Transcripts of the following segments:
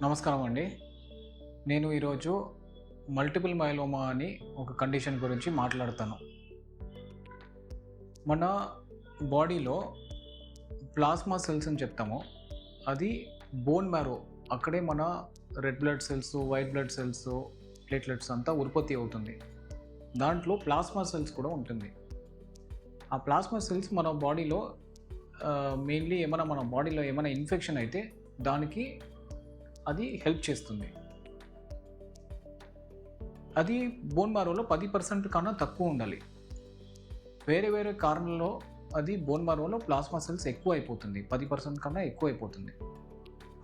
నమస్కారం అండి. నేను ఈరోజు మల్టిపుల్ మైలోమా అని ఒక కండిషన్ గురించి మాట్లాడతాను. మన బాడీలో ప్లాస్మా సెల్స్ అని చెప్తాము. అది బోన్ మ్యారో అక్కడే మన red blood cells, white blood cells, platelets అంతా ఉత్పత్తి అవుతుంది. దాంట్లో ప్లాస్మా సెల్స్ కూడా ఉంటుంది. ఆ ప్లాస్మా సెల్స్ మన బాడీలో మెయిన్లీ మన బాడీలో ఏమైనా ఇన్ఫెక్షన్ అయితే దానికి అది హెల్ప్ చేస్తుంది. అది బోన్ మ్యారోలో 10% కన్నా తక్కువ ఉండాలి. వేరే వేరే కారణాల్లో అది బోన్ మ్యారోలో ప్లాస్మా సెల్స్ ఎక్కువ అయిపోతుంది. 10% కన్నా ఎక్కువ అయిపోతుంది.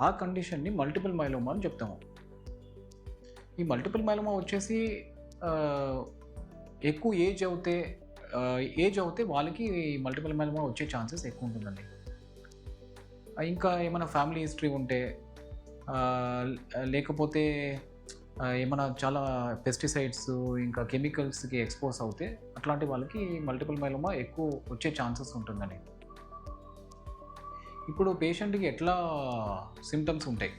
ఆ కండిషన్ని మల్టిపుల్ మైలోమా అని చెప్తాము. ఈ మల్టిపుల్ మైలోమా వచ్చేసి ఎక్కువ ఏజ్ అవుతే వాళ్ళకి మల్టిపుల్ మైలోమా వచ్చే ఛాన్సెస్ ఎక్కువ ఉంటుందండి. ఇంకా ఏమైనా ఫ్యామిలీ హిస్టరీ ఉంటే లేకపోతే ఏమైనా చాలా పెస్టిసైడ్స్ ఇంకా కెమికల్స్కి ఎక్స్పోజ్ అవుతే అట్లాంటి వాళ్ళకి మల్టిపుల్ మైలోమా ఎక్కువ వచ్చే ఛాన్సెస్ ఉంటుందండి. ఇప్పుడు పేషెంట్కి ఎట్లా సిమ్టమ్స్ ఉంటాయి?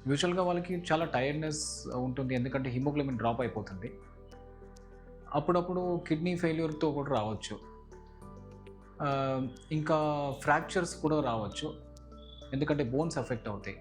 యూజువల్గా వాళ్ళకి చాలా టైర్డ్నెస్ ఉంటుంది, ఎందుకంటే హిమోగ్లోబిన్ డ్రాప్ అయిపోతుంది. అప్పుడప్పుడు కిడ్నీ ఫెయిల్యూర్తో కూడా రావచ్చు. ఇంకా ఫ్రాక్చర్స్ కూడా రావచ్చు, ఎందుకంటే బోన్స్ ఎఫెక్ట్ అవుతాయి.